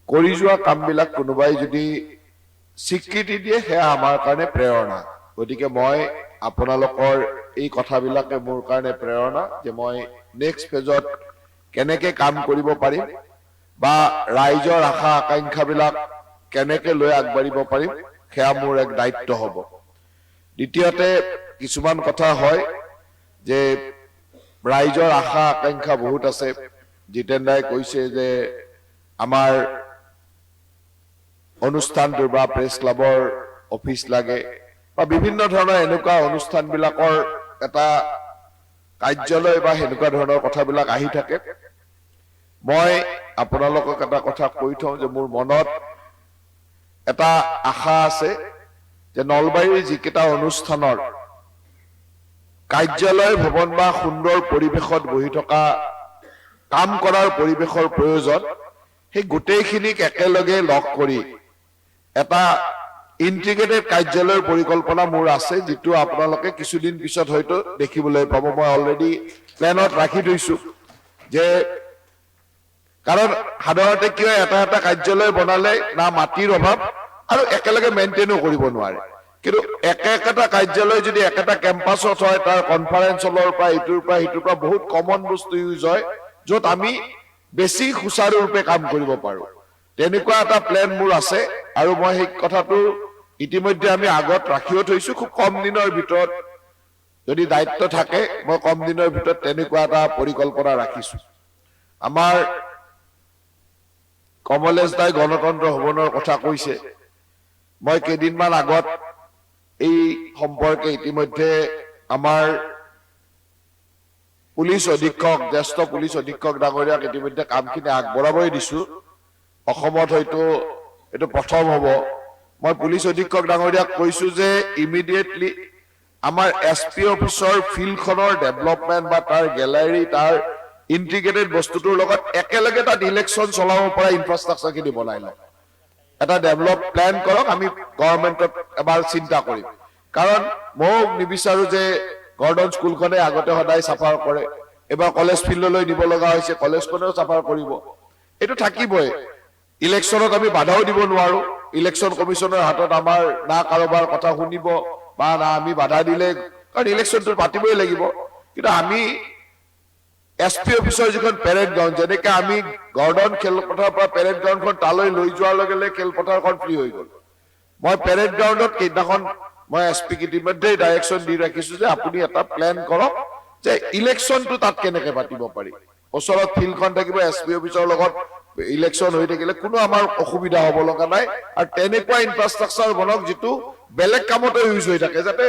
কৰি যোৱা কামবিলাক কোনোবাই যদি স্বীকৃতি দিয়ে সেয়া আমাৰ কাৰণে প্ৰেৰণা। গতিকে মই আপোনালোকৰ এই কথাবিলাকে মোৰ কাৰণে প্ৰেৰণা যে মই নেক্সট ফেজত কেনেকে কাম কৰিব পাৰিম বা ৰাইজৰ আশা আকাংক্ষাবিলাক কেনেকে লৈ আগবাঢ়িব পাৰিম সেয়া মোৰ এক দায়িত্ব হ'ব। দ্বিতীয়তে কিছুমান কথা হয় যে ৰাইজৰ আশা আকাংক্ষা বহুত আছে। জিতেন দাই কৈছে যে আমাৰ অনুষ্ঠানটোৰ বা প্ৰেছ ক্লাবৰ অফিচ লাগে বা বিভিন্ন ধৰণৰ এনেকুৱা অনুষ্ঠানবিলাকৰ এটা কাৰ্যালয় বা সেনেকুৱা ধৰণৰ কথাবিলাক আহি থাকে। মই আপোনালোকক এটা কথা কৈ থওঁ যে মোৰ মনত এটা আশা আছে যে নলবাৰীৰ যিকেইটা অনুষ্ঠানৰ কাৰ্যালয় ভৱন বা সুন্দৰ পৰিৱেশত বহি থকা কাম কৰাৰ পৰিৱেশৰ প্ৰয়োজন, সেই গোটেইখিনিক একেলগে লগ কৰি এটা ইন্টিগ্ৰেটেড কাৰ্যালয়ৰ পৰিকল্পনা মোৰ আছে, যিটো আপোনালোকে কিছুদিন পিছত হয়তো দেখিবলৈ পাব। মই অলৰেডি প্লেনত ৰাখি থৈছো যে কাৰণ সাধাৰণতে কিয় এটা কাৰ্যালয় বনালে না মাটিৰ অভাৱ আৰু একেলগে মেইনটেইনো কৰিব নোৱাৰে, কিন্তু একেটা কাৰ্যালয় যদি একেটা কেম্পাছত হয় তাৰ কনফাৰেন্স হলৰ পৰা ইটোৰ পৰা সিটোৰ পৰা বহুত কমন বস্তু ইউজ হয় য'ত আমি বেছি সুচাৰুৰূপে কাম কৰিব পাৰো। তেনেকুৱা এটা প্লেন মোৰ আছে আৰু মই সেই কথাটো ইতিমধ্যে আমি আগত ৰাখিও থৈছো। খুব কম দিনৰ ভিতৰত যদি দায়িত্ব থাকে মই কম দিনৰ ভিতৰত তেনেকুৱা এটা পৰিকল্পনা ৰাখিছো। আমাৰ কমলেশ দাই গণতন্ত্ৰ ভৱনৰ কথা কৈছে। মই কেইদিনমান আগত এই সম্পৰ্কে ইতিমধ্যে আমাৰ পুলিচ অধীক্ষক জ্যেষ্ঠ পুলিচ অধীক্ষক ডাঙৰীয়াক ইতিমধ্যে কামখিনি আগবঢ়াবই দিছো। অসমত হয়তো এইটো প্ৰথম হ'ব। মই পুলিচ অধীক্ষক ডাঙৰীয়াক কৈছো যে ইমিডিয়েটলি আমাৰ SP অফিচৰ ফিল্ডখনৰ ডেভেলপমেণ্ট বা তাৰ গেলাৰী তাৰ ইন্টিগ্ৰেটেড বস্তুটোৰ লগত একেলগে তাত ইলেকশ্যন চলাব পৰা ইনফ্ৰাষ্ট্ৰাকচাৰখিনি বনাই লওক। এটা ডেভেলপ প্লেন কৰক, আমি গভৰ্ণমেণ্টত এবাৰ চিন্তা কৰিম। কাৰণ ময়ো নিবিচাৰো যে গৰ্ডন স্কুলখনে আগতে সদায় চাফা কৰে, এবাৰ কলেজ ফিল্ডলৈ নিব লগা হৈছে, কলেজখনেও চাফা কৰিব। এইটো থাকিবই। ইলেকশ্যনত আমি বাধাও দিব নোৱাৰো। ইলেকশ্যন কমিশনৰ হাতত আমাৰ না কাৰোবাৰ কথা শুনিব বা না আমি বাধা দিলে, কাৰণ ইলেকশ্যনটো পাতিবই লাগিব। কিন্তু আমি SP অফিচৰ যিখন পেৰেড গ্ৰাউণ্ড, যেনেকে আমি গৰ্ডন খেলপথাৰৰ পৰা পেৰেড গ্ৰাউণ্ডখন তালৈ লৈ যোৱাৰ লগে লগে খেলপথাৰখন ফ্ৰী হৈ গ'ল। মই পেৰেড গ্ৰাউণ্ডত সেইদিনাখন মই SPক ইতিমধ্যে ডাইৰেকশ্যন দি ৰাখিছো যে আপুনি এটা প্লেন কৰক যে ইলেকশ্যনটো তাত কেনেকে পাতিব পাৰি। ওচৰত ফিল্ডখন থাকিব, SP অফিচৰ লগত ইলেকশ্যন হৈ থাকিলে কোনো আমাৰ অসুবিধা হ'ব লগা নাই। আৰু তেনেকুৱা ইনফ্ৰাষ্ট্ৰাকচাৰ বনক যিটো বেলেগ কামতো ইউজ হৈ থাকে, যাতে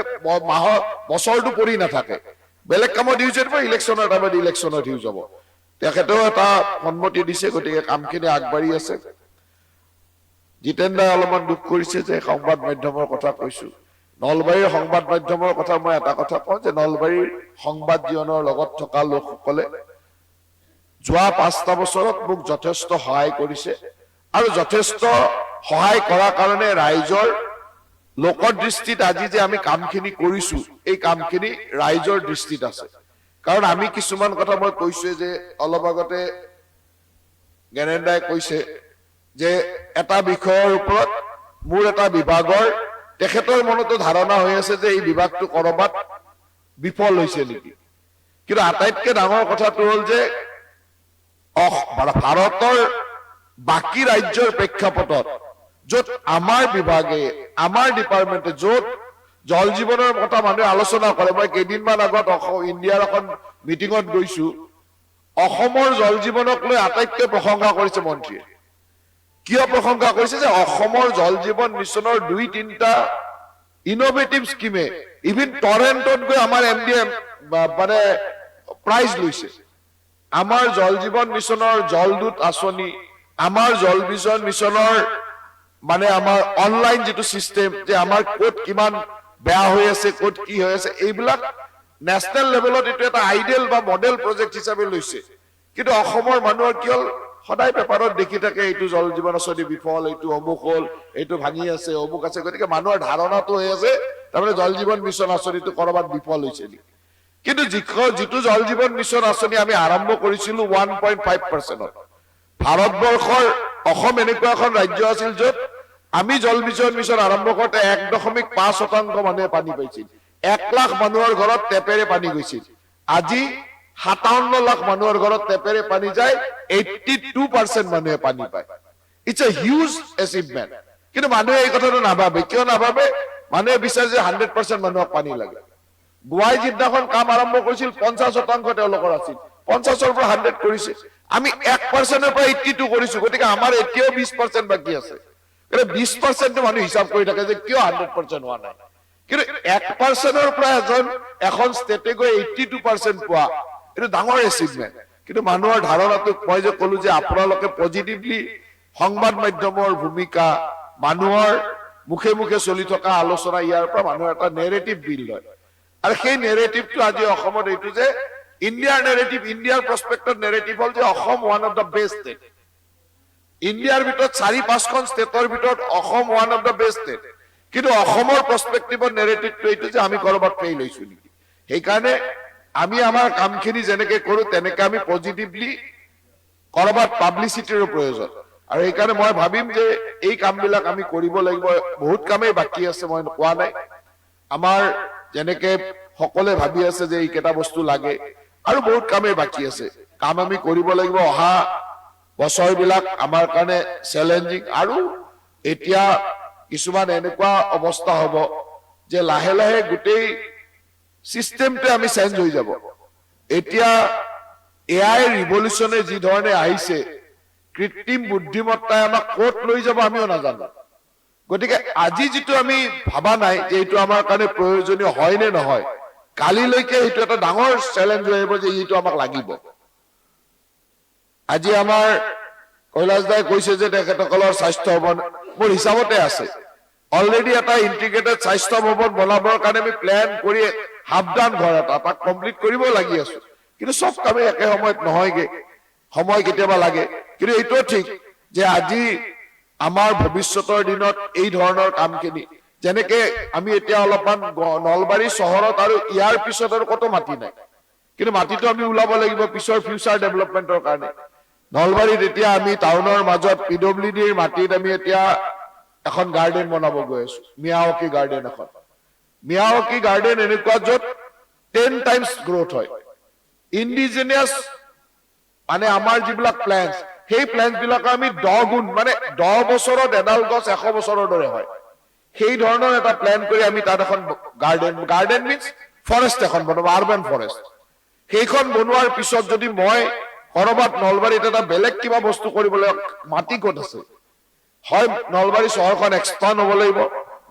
বছৰটো পৰি নাথাকে। বেলেগ কামত ইউজ হৈ থাকিব, ইলেকশ্যনৰ টাইমত ইলেকশ্যনত ইউজ হ'ব। তেখেতেও এটা সন্মতি দিছে, গতিকে কামখিনি আগবাঢ়ি আছে। জিতেন দাই অলপমান দুখ কৰিছে যে সংবাদ মাধ্যমৰ কথা কৈছো। নলবাৰীৰ সংবাদ মাধ্যমৰ কথা মই এটা কথা কওঁ যে নলবাৰীৰ সংবাদ জীৱনৰ লগত থকা লোকসকলে যোৱা 5টা বছৰত মোক যথেষ্ট সহায় কৰিছে আৰু যথেষ্ট সহায় কৰাৰ কাৰণে ৰাইজৰ লোকৰ দৃষ্টিত আজি যে আমি কামখিনি কৰিছো, এই কামখিনি ৰাইজৰ দৃষ্টিত আছে। কাৰণ আমি কিছুমান কথা মই কৈছো যে অলপ আগতে জ্ঞানেন দাই কৈছে যে এটা বিষয়ৰ ওপৰত মোৰ এটা বিভাগৰ তেখেতৰ মনতো ধাৰণা হৈ আছে যে এই বিভাগটো কৰবাত বিফল হৈছে নেকি। কিন্তু আটাইতকৈ ডাঙৰ কথাটো হ'ল যে ভাৰতৰ বাকী ৰাজ্যৰ প্ৰেক্ষাপটত য'ত আমাৰ বিভাগে আমাৰ ডিপাৰ্টমেণ্টে য'ত জল জীৱনৰ কথা মানুহে আলোচনা কৰে। মই কেইদিনমান আগত ইণ্ডিয়াৰ এখন মিটিঙত গৈছো, অসমৰ জল জীৱনক লৈ আটাইতকৈ প্ৰশংসা কৰিছে মন্ত্ৰীয়ে। কিয় প্ৰশংসা কৰিছে যে অসমৰ জল জীৱন মিছনৰ 2-3টা ইনোভেটিভ স্কিমে ইভিন টৰেণ্টত গৈ আমাৰ MDM মানে প্ৰাইজ লৈছে। আমাৰ জল জীৱন মিছনৰ জলদূত আঁচনি, আমাৰ জল ভিজন মিছনৰ মানে আমাৰ অনলাইন যিটো চিষ্টেম, যে আমাৰ ক'ত কিমান বেয়া হৈ আছে, ক'ত কি হৈ আছে, এইবিলাক নেশ্যনেল লেভেলত এইটো এটা আইডিয়েল বা মডেল প্ৰজেক্ট হিচাপে লৈছে। কিন্তু অসমৰ মানুহৰ কি হ'ল, সদায় পেপাৰত দেখি থাকে এইটো জল জীৱন আঁচনি বিফল, এইটো অমুক হ'ল, এইটো ভাঙি আছে, অমুক আছে। গতিকে মানুহৰ ধাৰণাটো হৈ আছে তাৰমানে জল জীৱন মিছন আঁচনিটো কৰবাত বিফল হৈছে নেকি। কিন্তু যিটো জল জীৱন মিছন আঁচনি আমি আৰম্ভ কৰিছিলো 1.5%, ভাৰতবৰ্ষৰ অসম এনেকুৱা এখন ৰাজ্য আছিল য'ত আমি জল মিছন আৰম্ভ কৰোঁতে 1.5% মানুহে পানী পাইছিল। 1 লাখ মানুহৰ ঘৰত টেপেৰে পানী গৈছিল। আজি 57 লাখ মানুহৰ ঘৰত টেপেৰে পানী যায়, 82% মানুহে পানী পায়। It's a huge achievement. কিন্তু মানুহে এই কথাটো নাভাবে। কিয় নাভাবে? মানুহে বিচাৰে যে 100% মানুহক পানী লাগে। গোৱাই যিদিনাখন কাম আৰম্ভ কৰিছিল 50% তেওঁলোকৰ আছিল, 50ৰ পৰা 100 কৰিছে। আমি 1%ৰ পৰা 82 কৰিছো, গতিকে আমাৰ এতিয়াও 20% বাকী আছে। 20% মানুহ হিচাপ কৰি থাকে যে কিয় 100% হোৱা নাই। কিন্তু 1%ৰ পৰা এখন ষ্টেটে গৈ 82% পোৱা, এইটো ডাঙৰ এচিভমেন্ট। কিন্তু মানুহৰ ধাৰণাটো মই যে কলো যে আপোনালোকে পজিটিভলি সংবাদ মাধ্যমৰ ভূমিকা, মানুহৰ মুখে মুখে চলি থকা আলোচনা, ইয়াৰ পৰা মানুহৰ এটা নেৰেটিভ বিল্ড হয়। আৰু সেই নেৰেটিভটো আজি অসমত এইটো যে ইণ্ডিয়াৰ নেৰেটিভ, ইণ্ডিয়াৰ প্ৰস্পেক্টৰ নেৰেটিভ হ'ল যে Assam one of the best state. ইণ্ডিয়াৰ ভিতৰত 4-5খন ষ্টেটৰ ভিতৰত Assam one of the best state. কিন্তু অসমৰ প্ৰস্পেক্টিভৰ নেৰেটিভটো এইটো যে আমি কৰবাত ফেইল হৈছো নেকি। সেইকাৰণে আমি আমাৰ কামখিনি যেনেকে কৰো তেনেকে আমি পজিটিভলি কৰবাত পাব্লিচিটিৰো প্ৰয়োজন। আৰু সেইকাৰণে মই ভাবিম যে এই কামবিলাক আমি কৰিব লাগিব। বহুত কামেই বাকী আছে, মই কোৱা নাই। আমাৰ যেনেকে সকলোৱে ভাবি আছে যে এইকেইটা বস্তু লাগে, আৰু বহুত কামেই বাকী আছে। কাম আমি কৰিব লাগিব। অহা বছৰবিলাক আমাৰ কাৰণে চেলেঞ্জিং। আৰু এতিয়া কিছুমান এনেকুৱা অৱস্থা হ'ব যে লাহে লাহে গোটেই চিষ্টেমটোৱে আমি চেঞ্জ হৈ যাব। এতিয়া এআই ৰিভলিউচনে যি ধৰণে আহিছে, কৃত্ৰিম বুদ্ধিমত্তাই আমাক ক'ত লৈ যাব আমিও নাজানো। গতিকে আজি যিটো আমি ভাবা নাই যে এইটো আমাৰ কাৰণে প্ৰয়োজনীয় হয় নে নহয়, কালিলৈকে সেইটো এটা ডাঙৰ চেলেঞ্জ হৈ আহিব যে এইটো আমাক লাগিব। আজি আমাৰ কৈলাশ দাই কৈছে যে তেখেতসকলৰ স্বাস্থ্য ভৱন মোৰ হিচাপতে আছে। অলৰেডি এটা ইণ্টিগ্ৰেটেড স্বাস্থ্য ভৱন বনাবৰ কাৰণে আমি প্লেন কৰি হাফডান ঘৰ এটা তাক কমপ্লিট কৰিব লাগি আছো। কিন্তু চব কামে একে সময়ত নহয়গে, সময় কেতিয়াবা লাগে। কিন্তু এইটোও ঠিক যে আজি আমাৰ ভৱিষ্যতৰ দিনত এই ধৰণৰ কামখিনি, যেনেকে আমি এতিয়া অলপমান নলবাৰী চহৰত আৰু ইয়াৰ পিছত আৰু কতো মাটি নাই, কিন্তু মাটিটো আমি ওলাব লাগিব পিছৰ ফিউচাৰ ডেভেলপমেন্টৰ কাৰণে। নলবাৰীত এতিয়া আমি টাউনৰ মাজত PWDৰ মাটিত আমি এতিয়া এখন গাৰ্ডেন বনাব গৈ আছো, মিয়াৱকী গাৰ্ডেন এখন। মিয়াৱকী গাৰ্ডেন এনেকুৱা য'ত 10 টাইমছ গ্ৰোথ হয়। ইণ্ডিজিনিয়াছ মানে আমাৰ যিবিলাক প্লেন্স, সেই প্লেন্স বিলাক আমি 10 গুণ, মানে 10 বছৰত এডাল গছ 100 বছৰৰ দৰে হয়। সেই ধৰণৰ এটা প্লেন কৰি আমি তাত এখন গাৰ্ডেন মিনছ ফৰেষ্ট এখন বনাব, আৰবান ফৰেষ্ট। সেইখন বনোৱাৰ পিছত যদি মই কৰবাত নলবাৰীত এটা বেলেগ কিবা বস্তু কৰিবলৈ, মাটি ক'ত আছে? হয় নলবাৰী চহৰখন এক্সপান্ড হ'ব লাগিব,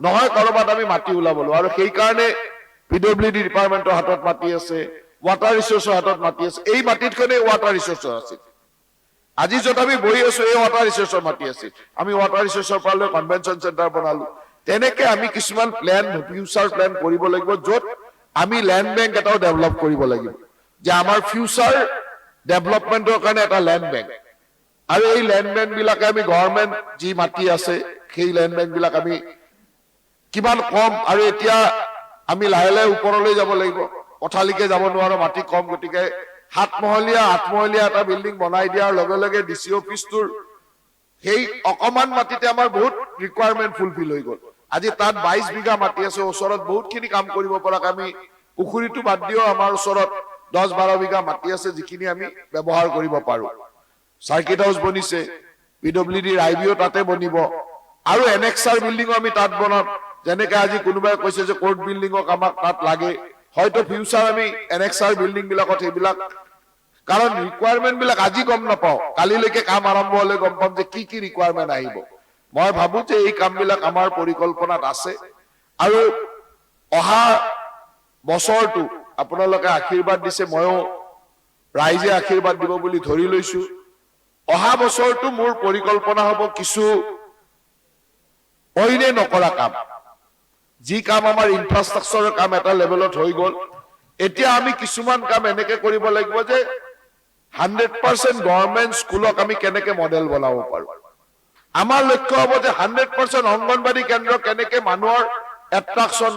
নহয় কৰবাত আমি মাটি ওলাব লাগিব। আৰু সেইকাৰণে PWD ডিপাৰ্টমেন্টৰ হাতত মাটি আছে, ৱাটাৰ ৰিচোৰ্চৰ হাতত মাটি আছে। এই মাটিতখনেই ৱাটাৰ ৰিচোৰ্চৰ আছিল। আজি য'ত আমি বহি আছো এই ৱাটাৰ ৰিচোৰ্চৰ মাটি আছিল। আমি ৱাটাৰ ৰিচোৰ্চৰ পৰা লৈ কনভেনশ্যন চেণ্টাৰ বনালো। তেনেকে আমি কিছুমান প্লেন, ফিউচাৰ প্লেন কৰিব লাগিব, য'ত আমি লেণ্ড বেংক এটাও ডেভেলপ কৰিব লাগিব, যে আমাৰ ফিউচাৰ ডেভেলপমেন্টৰ কাৰণে এটা লেণ্ড বেংক। আৰু এই লেণ্ড বেংক বিলাকে আমি গভৰ্ণমেণ্ট যি মাটি আছে সেই লেণ্ড বেংক বিলাক আমি কিমান কম, আৰু এতিয়া আমি লাহে লাহে ওপৰলৈ যাব লাগিব। পথালিকে যাব নোৱাৰো, মাটি কম। গতিকে 7 মহলীয়া 8 মহলীয়া এটা বিল্ডিং বনাই দিয়াৰ লগে লগে DC অফিচটোৰ সেই অকমান মাটিতে আমাৰ বহুত ৰিকুৱাৰমেণ্ট ফুলফিল হৈ গ'ল। আজি তাত 22 বিঘা মাটি আছে, ওচৰত বহুতখিনি কাম কৰিব পৰাকৈ আমি পুখুৰীটো বাদ দিও আমাৰ ওচৰত 10-12 বিঘা মাটি আছে, যিখিনি আমি ব্যৱহাৰ কৰিব পাৰো। চাৰ্কিট হাউচ বনিছে, PWDৰ IBO তাতে বনিব, আৰু এনেক্সাৰ বিল্ডিঙো আমি তাত বনাম। যেনেকে আজি কোনোবাই কৈছে যে কোৰ্ট বিল্ডিঙক আমাক তাত লাগে, হয়তো ফিউচাৰ আমি এনেক্সাৰ বিল্ডিং বিলাকত সেইবিলাক, কাৰণ ৰিকুৱাৰমেণ্ট বিলাক আজি গম নাপাওঁ, কালিলৈকে কাম আৰম্ভ হলে গম পাম যে কি কি ৰিকুৱাৰমেণ্ট আহিব। মই ভাবো যে এই কামবিলাক আমাৰ পৰিকল্পনাত আছে। আৰু অহা বছৰটো আপোনালোকে আশীৰ্বাদ দিছে, ময়ো ৰাইজে আশীৰ্বাদ দিব বুলি ধৰি লৈছো। অহা বছৰটো মোৰ পৰিকল্পনা হ'ব কিছু অইনে নকৰা কাম। যি কাম আমাৰ ইনফ্ৰাষ্ট্ৰাকচাৰৰ কাম এটা লেভেলত হৈ গ'ল, এতিয়া আমি কিছুমান কাম এনেকে কৰিব লাগিব যে 100% গভৰ্ণমেণ্ট স্কুলক আমি কেনেকে মডেল বনাব পাৰো। আমাৰ লক্ষ্য হ'ব যে 100% অংগনবাদী কেন্দ্ৰ কেনেকে মানুহৰ এট্ৰাকশ্যন,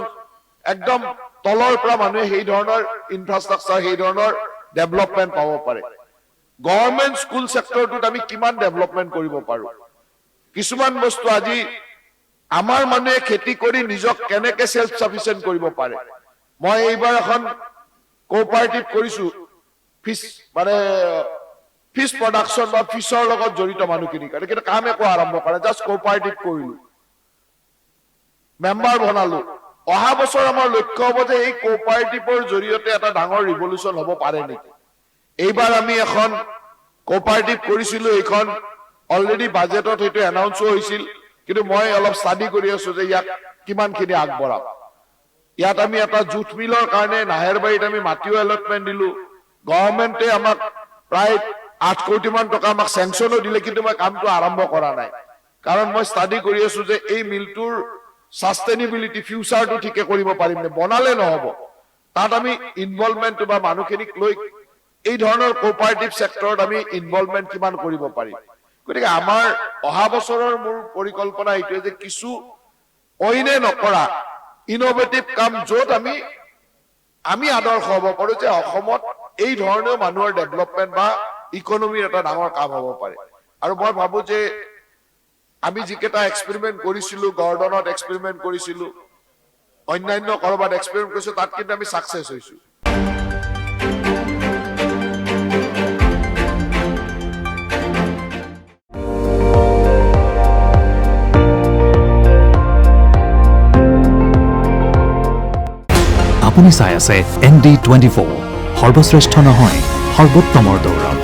একদম তলৰ পৰা মানুহে সেই ধৰণৰ ইনফ্ৰাষ্ট্ৰাকচাৰ, সেই ধৰণৰ ডেভেলপমেন্ট পাব পাৰে। গভৰ্ণমেণ্ট স্কুল চেক্টৰটোত আমি কিমান ডেভেলপমেন্ট কৰিব পাৰো। কিছুমান বস্তু আজি আমাৰ মানুহে খেতি কৰি নিজক কেনেকে সেলফ সাফিসিয়েন্ট কৰিব পাৰে মই এইবাৰ এখন কোঅপাৰেটিভ কৰিছো ফিশ মানে ফিশ প্ৰডাকশন বা ফিশৰ লগত জড়িত মানুহখিনি কাৰণে কিন্তু কাম একো আৰম্ভ কৰা জাস্ট কোঅপাৰেটিভ কৰিলো মেম্বাৰ বনালো অহা বছৰ আমাৰ লক্ষ্য হ'ব যে এই কোঅপাৰেটিভৰ জৰিয়তে এটা ডাঙৰ ৰিভলিউশন হ'ব পাৰে নেকি এইবাৰ আমি এখন কোঅপাৰেটিভ কৰিছিলো এইখন অলৰেডি বাজেটত হেতু এনাউন্স হৈছিল কিন্তু মই অলপ স্টাডি কৰি আছো যে ইয়াক কিমানখিনি আগবঢ়াম ইয়াত আমি এটা জুট মিলৰ কাৰণে নাহেৰবাৰীত আমি মাটিও এলটমেন্ট দিলো গভৰ্ণমেণ্টে আমাক প্ৰায় 8 কোটি মান টকা আমাক স্যাংচনো দিলে কিন্তু মই কামটো আৰম্ভ কৰা নাই কাৰণ মই স্টাডি কৰি আছো যে এই মিলটোৰ সাস্টেইনেবিলিটি ফিউচাৰটো ঠিকে কৰিব পাৰিম নে বনালে নহব তাত আমি ইনভলভমেন্ট বা মানুহখিনিক লৈ এই ধৰণৰ কোঅপাৰেটিভ সেক্টৰত আমি ইনভলভমেন্ট কিমান কৰিব পাৰিম গতিকে আমাৰ অহা বছৰৰ মোৰ পৰিকল্পনা এইটোৱে যে কিছু অইনে নকৰা ইনোভেটিভ কাম য'ত আমি আদৰ্শ হ'ব পাৰো যে অসমত এই ধৰণৰ মানুহৰ ডেভেলপমেন্ট বা ইকনমিৰ এটা ডাঙৰ কাম হ'ব পাৰে আৰু মই ভাবো যে আমি যিকেইটা এক্সপেৰিমেন্ট কৰিছিলো গৰ্ডনত এক্সপেৰিমেন্ট কৰিছিলো অন্যান্য কৰবাত এক্সপেৰিমেন্ট কৰিছো তাত কিন্তু আমি সাকসেস হৈছো আপুনি চাই আছে ND24 সৰ্বশ্ৰেষ্ঠ নহয় সৰ্বোত্তমৰ দৌৰ